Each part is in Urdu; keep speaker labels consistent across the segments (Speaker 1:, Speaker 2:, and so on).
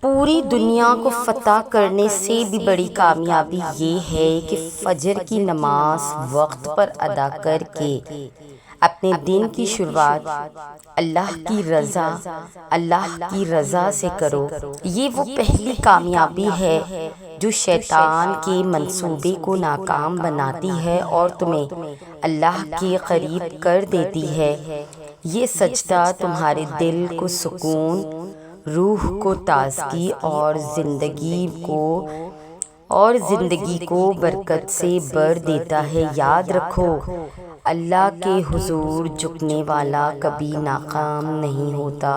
Speaker 1: پوری دنیا کو فتح کرنے سے بھی بڑی کامیابی یہ ہے کہ فجر کی نماز وقت پر ادا کر کے اپنے دن کی شروعات اللہ کی رضا سے کرو۔ یہ وہ پہلی کامیابی ہے جو شیطان کے منصوبے کو ناکام بناتی ہے اور تمہیں اللہ کے قریب کر دیتی ہے۔ یہ سجدہ تمہارے دل کو سکون، روح کو تازگی اور زندگی کو برکت سے بھر دیتا ہے۔ یاد رکھو، اللہ کے حضور جھکنے والا کبھی ناکام نہیں ہوتا۔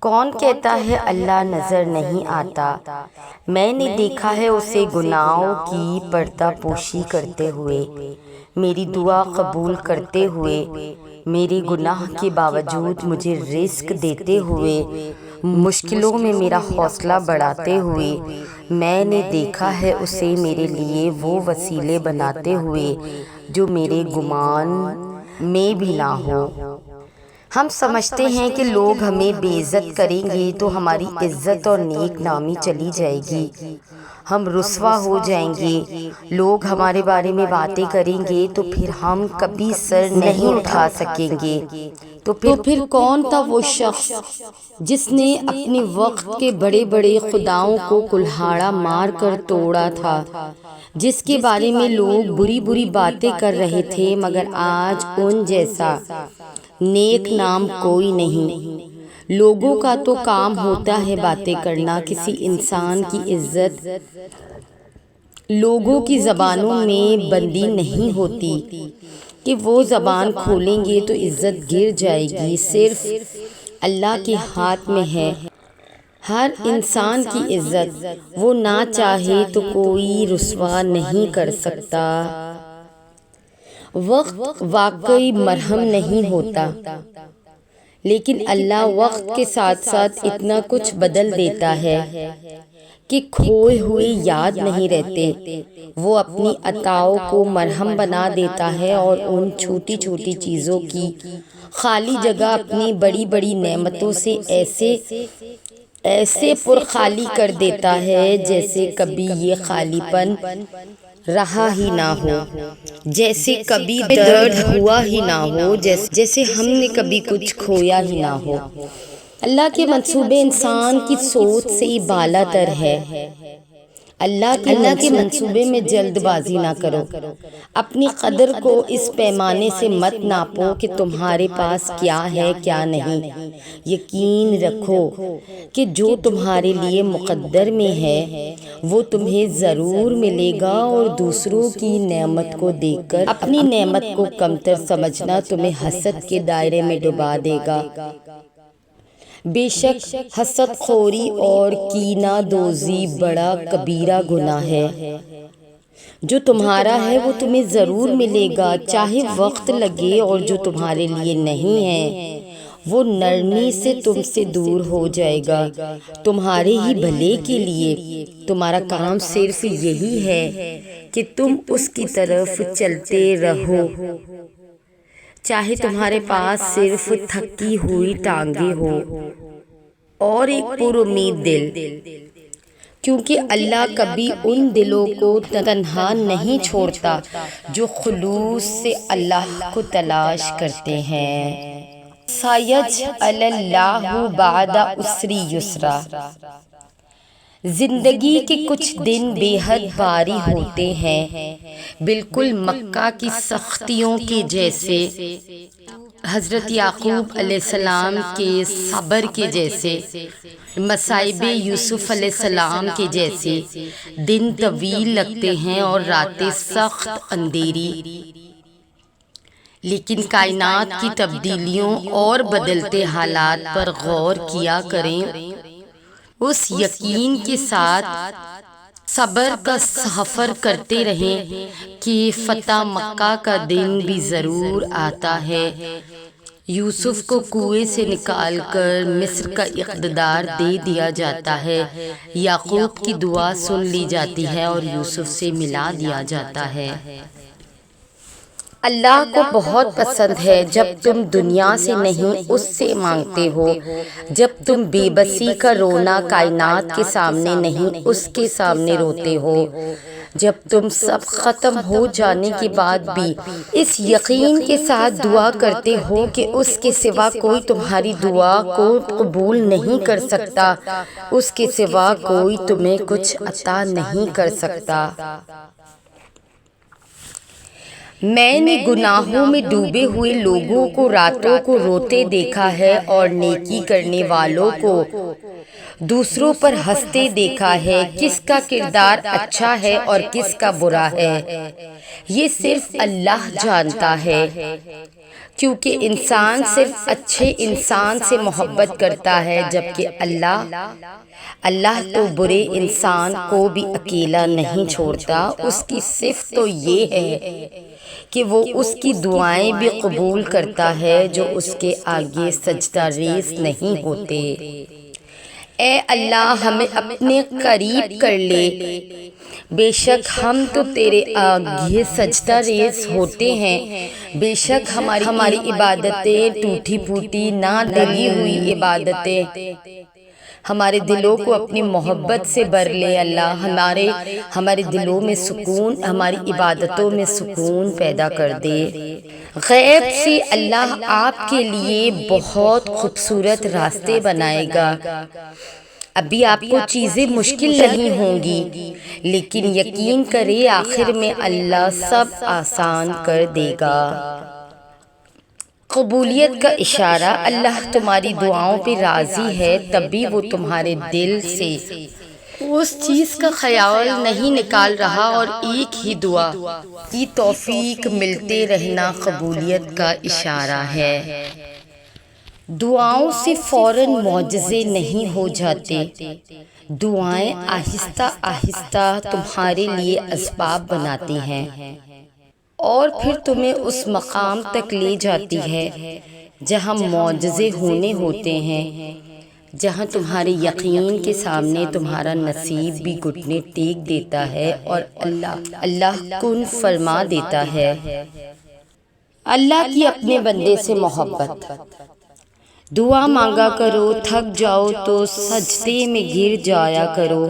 Speaker 1: کون کہتا ہے اللہ نظر نہیں آتا؟ میں نے دیکھا ہے اسے گناہوں کی پردہ پوشی کرتے ہوئے، میری دعا قبول کرتے ہوئے، میرے گناہ کے باوجود مجھے رزق دیتے ہوئے، مشکلوں میں میرا حوصلہ بڑھاتے ہوئے۔ میں نے دیکھا ہے اسے میرے لیے وہ وسیلے بناتے ہوئے جو میرے گمان میں بھی نہ ہو۔ ہم سمجھتے ہیں کہ لوگ ہمیں بے عزت کریں گے تو ہماری عزت اور نیک نامی چلی جائے گی، ہم رسوا ہو جائیں گے۔ لوگ ہمارے بارے میں باتیں کریں گے تو پھر ہم کبھی سر نہیں اٹھا سکیں گے۔ تو پھر کون تھا وہ شخص جس نے اپنے وقت کے بڑے بڑے خداؤں کو کلہاڑا مار کر توڑا تھا، جس کے بارے میں لوگ بری بری باتیں کر رہے تھے، مگر آج ان جیسا نیک نام کوئی نہیں۔ لوگوں کا تو کام ہوتا ہے باتیں کرنا، کسی انسان کی عزت لوگوں کی زبانوں میں بندی نہیں ہوتی کہ وہ زبان کھولیں گے تو عزت گر جائے گی۔ صرف اللہ کے ہاتھ میں ہے ہر انسان کی عزت، وہ نہ چاہے تو کوئی رسوا نہیں کر سکتا۔ وقت واقعی مرہم نہیں ہوتا، لیکن اللہ وقت کے ساتھ ساتھ اتنا کچھ بدل دیتا ہے کہ کھوئے ہوئے یاد نہیں رہتے۔ وہ اپنی عطاؤں کو مرہم بنا دیتا ہے اور ان چھوٹی چھوٹی چیزوں کی خالی جگہ اپنی بڑی بڑی نعمتوں سے ایسے پر خالی کر دیتا ہے جیسے کبھی یہ خالی پن رہا ہی نہ ہو، جیسے کبھی درد ہوا ہی نہ ہو، جیسے ہم نے کبھی کچھ کھویا ہی نہ ہو۔ اللہ کے منصوبے انسان کی سوچ سے بالا تر ہے۔ اللہ کے منصوبے میں جلد بازی نہ کرو، اپنی قدر کو اس پیمانے سے مت ناپو کہ تمہارے پاس کیا ہے کیا نہیں۔ یقین رکھو کہ جو تمہارے لیے مقدر میں ہے وہ تمہیں ضرور ملے گا، اور دوسروں کی نعمت کو دیکھ کر اپنی نعمت کو کمتر سمجھنا تمہیں حسد کے دائرے میں ڈبا دے گا۔ بے شک حسد خوری اور کینہ دوزی بڑا کبیرہ گناہ ہے۔ جو تمہارا ہے وہ تمہیں ضرور ملے گا، چاہے وقت لگے، اور جو تمہارے لیے نہیں ہے وہ نرمی سے تم سے دور ہو جائے گا۔ تمہارے ہی بھلے کے لیے تمہارا کام صرف یہی ہے کہ تم اس کی طرف چلتے رہو، چاہے تمہارے پاس صرف تھکی ہوئی ٹانگیں ہو اور ایک پر امید دل، کیونکہ اللہ کبھی ان دلوں کو تنہا نہیں چھوڑتا جو خلوص سے اللہ کو تلاش کرتے ہیں۔ سَيَجْعَلُ اللَّهُ بَعْدَ عُسْرٍ يُسْرًا۔ زندگی کے کچھ دن بے حد بھاری ہوتے ہیں، بالکل مکہ کی سختیوں کے جیسے، حضرت یعقوب علیہ السلام کے صبر کے جیسے، مصائب یوسف علیہ السلام کے جیسے۔ دن طویل لگتے ہیں اور راتیں سخت اندھیری، لیکن کائنات کی تبدیلیوں اور بدلتے حالات پر غور کیا کریں، اس یقین کے ساتھ صبر کا سفر کرتے رہیں کہ فتح مکہ کا دن بھی ضرور آتا ہے۔ یوسف کو کنویں سے نکال کر مصر کا اقتدار دے دیا جاتا ہے، یعقوب کی دعا سن لی جاتی ہے اور یوسف سے ملا دیا جاتا ہے۔ اللہ کو بہت پسند ہے جب تم دنیا سے نہیں اس سے مانگتے ہو، جب تم بے بسی کا رونا کائنات کے سامنے نہیں اس کے سامنے روتے ہو، جب تم سب ختم ہو جانے کے بعد بھی اس یقین کے ساتھ دعا کرتے ہو کہ اس کے سوا کوئی تمہاری دعا کو قبول نہیں کر سکتا، اس کے سوا کوئی تمہیں کچھ عطا نہیں کر سکتا۔ میں نے گناہوں میں ڈوبے ہوئے لوگوں کو راتوں کو روتے دیکھا ہے اور نیکی کرنے والوں کو دوسروں پر ہنستے دیکھا ہے۔ کس کا کردار اچھا ہے اور کس کا برا ہے یہ صرف اللہ جانتا ہے، کیونکہ انسان صرف اچھے انسان سے محبت کرتا ہے، جبکہ اللہ تو برے انسان کو بھی اکیلا نہیں چھوڑتا۔ اس کی صفت تو یہ ہے کہ وہ اس کی دعائیں بھی قبول کرتا ہے جو اس کے آگے سجدہ ریز نہیں ہوتے۔ اے اللہ ہمیں اپنے قریب کر لے، بے شک ہم تو تیرے آگے سجدہ ریز ہوتے ہیں، بے شک ہماری عبادتیں ٹوٹی پھوٹی نہ ڈلی ہوئی عبادتیں ہمارے دلوں کو اپنی محبت سے بھر لے۔ اللہ ہمارے دلوں میں سکون، ہماری عبادتوں میں سکون پیدا کر دے۔ غیب سے اللہ آپ کے لیے بہت خوبصورت راستے بنائے گا۔ ابھی آپ کو چیزیں مشکل نہیں ہوں گی، لیکن یقین کریں آخر میں اللہ سب آسان کر دے گا۔ قبولیت کا اشارہ، اللہ تمہاری دعاؤں پہ راضی ہے، تبھی وہ تمہارے دل سے اس چیز کا خیال نہیں نکال رہا، اور ایک ہی دعا کی توفیق ملتے رہنا قبولیت کا اشارہ ہے۔ دعاؤں سے فوراً معجزے نہیں ہو جاتے، دعائیں آہستہ آہستہ تمہارے لیے اسباب بناتی ہیں اور پھر تمہیں اس مقام تک لے جاتی ہے جہاں معجزے ہونے ہوتے ہیں، جہاں تمہارے یقین کے سامنے تمہارا نصیب بھی گھٹنے ٹیک دیتا ہے اور اللہ کن فرما دیتا ہے۔ اللہ کی اپنے بندے سے محبت۔ دعا مانگا کرو، تھک جاؤ تو سجدے میں گر جایا کرو،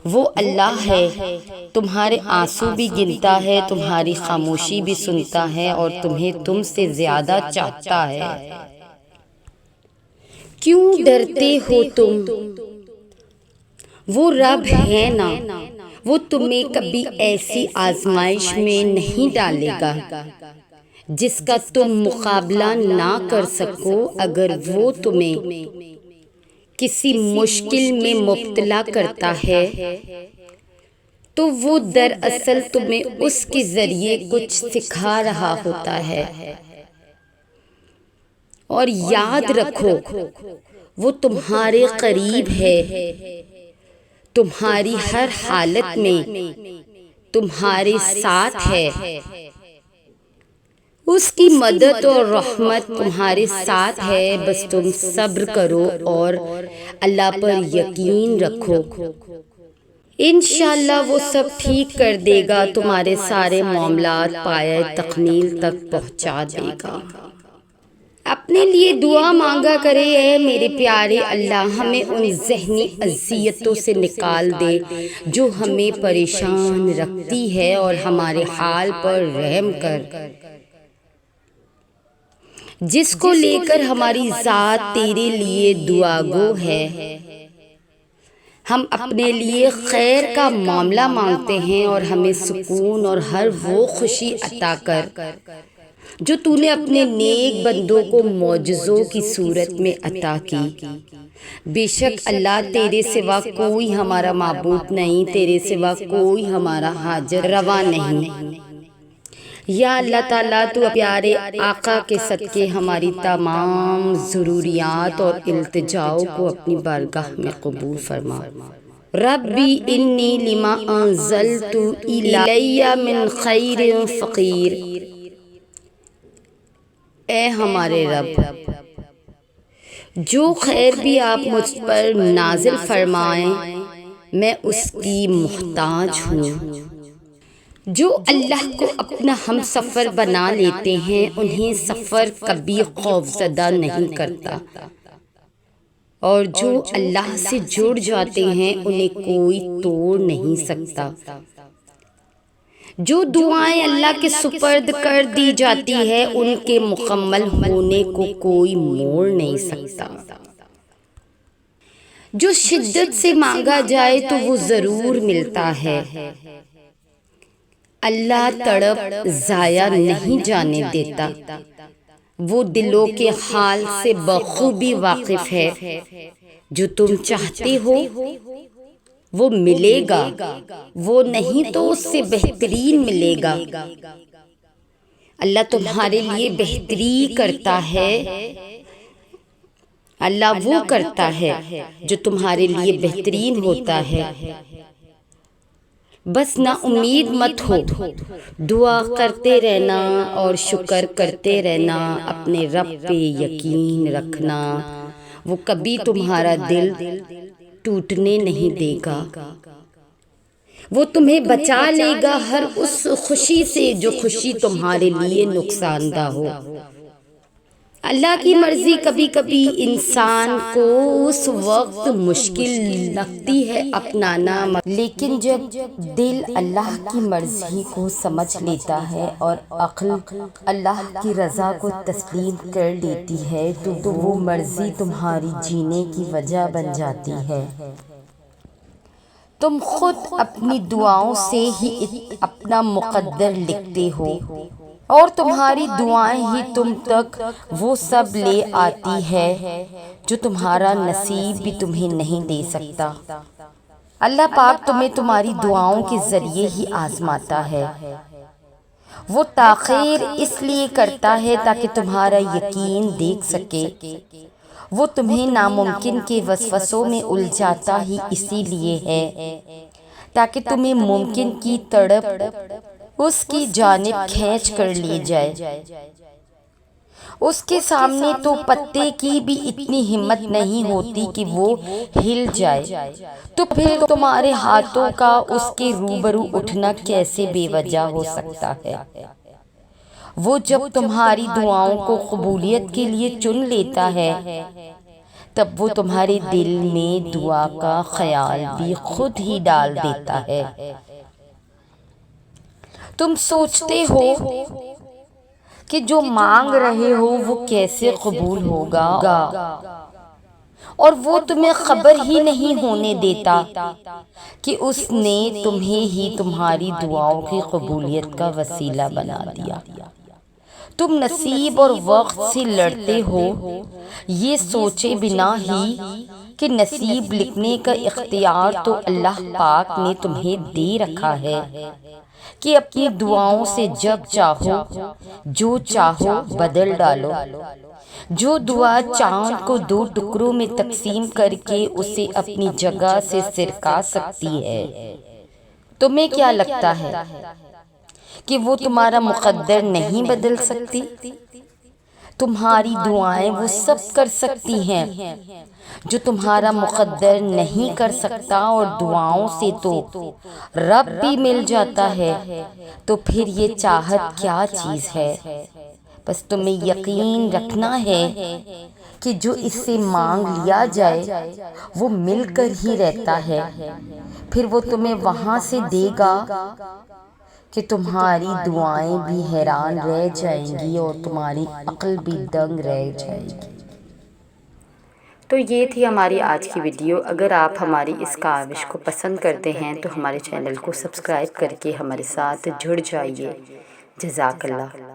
Speaker 1: وہ اللہ ہے، تمہارے آنسو بھی گنتا ہے، تمہاری خاموشی بھی سنتا ہے اور تمہیں تم سے زیادہ چاہتا ہے۔ کیوں ڈرتے ہو تم؟ وہ رب ہے نا، وہ تمہیں کبھی ایسی آزمائش میں نہیں ڈالے گا جس کا تم مقابلہ نہ کر سکو۔ اگر وہ تمہیں کسی مشکل میں مبتلا کرتا ہے تو وہ دراصل تمہیں اس کے ذریعے کچھ سکھا رہا ہوتا ہے، اور یاد رکھو وہ تمہارے قریب ہے، تمہاری ہر حالت میں تمہارے ساتھ ہے، اس کی مدد اور رحمت تمہارے ساتھ ہے۔ بس تم صبر کرو اور اللہ پر یقین رکھو، انشاءاللہ وہ سب ٹھیک کر دے گا، تمہارے سارے معاملات پایۂ تکمیل تک پہنچا دے گا۔ اپنے لیے دعا مانگا کرے، اے میرے پیارے اللہ ہمیں ان ذہنی اذیتوں سے نکال دے جو ہمیں پریشان رکھتی ہے، اور ہمارے حال پر رحم کر، جس کو لے کر ہماری ذات تیرے لیے دعا گو ہے۔ ہم اپنے لیے خیر کا معاملہ مانگتے ہیں اور ہمیں سکون اور ہر وہ خوشی عطا کر جو تو نے اپنے نیک بندوں کو معجزوں کی صورت میں عطا کی۔ بے شک اللہ تیرے سوا کوئی ہمارا معبود نہیں، تیرے سوا کوئی ہمارا حاجت روا نہیں۔ یا اللہ تعالیٰ تو پیارے آقا کے صدقے ہماری تمام ضروریات اور التجاؤں کو اپنی بارگاہ میں قبول فرما۔ ربی انی لما انزلت الی من خیر فقیر، اے ہمارے رب جو خیر بھی آپ مجھ پر نازل فرمائیں میں اس کی محتاج ہوں۔ جو اللہ کو اپنا ہم سفر بنا لیتے ہیں انہیں سفر کبھی خوفزدہ نہیں کرتا، اور جو اللہ سے جڑ جاتے ہیں انہیں کوئی توڑ نہیں سکتا۔ جو دعائیں اللہ کے سپرد کر دی جاتی ہے ان کے مکمل ہونے کو کوئی موڑ نہیں سکتا۔ جو شدت سے مانگا جائے تو وہ ضرور ملتا ہے۔ اللہ تڑپ ضائع نہیں جانے دیتا، وہ دلوں کے حال سے بخوبی واقف ہے۔ جو تم چاہتے ہو وہ ملے گا، وہ نہیں تو اس سے بہترین ملے گا۔ اللہ تمہارے لیے بہتری کرتا ہے، اللہ وہ کرتا ہے جو تمہارے لیے بہترین ہوتا ہے۔ بس نا امید مت ہو، دعا کرتے رہنا اور شکر کرتے رہنا، اپنے رب پہ یقین رکھنا، وہ کبھی تمہارا دل ٹوٹنے نہیں دے گا، وہ تمہیں بچا لے گا ہر اس خوشی سے جو خوشی تمہارے لیے نقصان دہ ہو۔ اللہ کی مرضی کبھی کبھی انسان کو اس وقت مشکل لگتی ہے اپنانا، لیکن جب دل اللہ کی مرضی کو سمجھ لیتا ہے اور عقل اللہ کی رضا کو تسلیم کر لیتی ہے تو وہ مرضی تمہاری جینے کی وجہ بن جاتی ہے۔ تم خود اپنی دعاؤں سے ہی اپنا مقدر لکھتے ہو، اور تمہاری دعائیں ہی تم تک وہ سب لے آتی ہے جو تمہارا نصیب بھی تمہیں نہیں دے سکتا۔ اللہ پاک تمہیں تمہاری دعاؤں کے ذریعے ہی آزماتا ہے۔ وہ تاخیر اس لیے کرتا ہے تاکہ تمہارا یقین دیکھ سکے، وہ تمہیں ناممکن کے وسوسوں میں الجھاتا ہی اسی لیے ہے تاکہ تمہیں ممکن کی تڑپ اس کی جانب کھینچ کر لی جائے۔ اس کے سامنے تو پتے کی بھی اتنی ہمت نہیں ہوتی کہ وہ ہل جائے، تو پھر تمہارے ہاتھوں کا اس کے روبرو اٹھنا کیسے بے وجہ ہو سکتا ہے؟ وہ جب تمہاری دعاؤں کو قبولیت کے لیے چن لیتا ہے تب وہ تمہارے دل میں دعا کا خیال بھی خود ہی ڈال دیتا ہے۔ تم سوچتے ہو کہ جو مانگ رہے ہو وہ کیسے قبول ہوگا، اور وہ تمہیں خبر ہی نہیں ہونے دیتا کہ اس نے تمہیں ہی تمہاری دعاؤں کی قبولیت کا وسیلہ بنا دیا۔ تم نصیب اور وقت سے لڑتے ہو یہ سوچے بنا ہی کہ نصیب لکھنے کا اختیار تو اللہ پاک نے تمہیں دے رکھا ہے کہ اپنی دعاؤں سے جب چاہو جو چاہو بدل ڈالو۔ جو دعا چاند کو 2 ٹکڑوں میں تقسیم کر کے اسے اپنی جگہ سے سرکا سکتی ہے، تمہیں کیا لگتا ہے کہ وہ تمہارا مقدر نہیں بدل سکتی؟ تمہاری دعائیں وہ سب کر سکتی ہیں جو تمہارا مقدر نہیں کر سکتا، اور دعاؤں سے تو رب بھی مل جاتا ہے، تو پھر یہ چاہت کیا چیز ہے؟ بس تمہیں یقین رکھنا ہے کہ جو اس سے مانگ لیا جائے وہ مل کر ہی رہتا ہے، پھر وہ تمہیں وہاں سے دے گا کہ تمہاری دعائیں بھی حیران رہ جائیں گی اور تمہاری عقل بھی دنگ رہ جائے گی۔ تو یہ تھی ہماری آج کی ویڈیو۔ اگر آپ ہماری اس کاوش کو پسند کرتے ہیں تو ہمارے چینل کو سبسکرائب کر کے ہمارے ساتھ جڑ جائیے۔ جزاک اللہ۔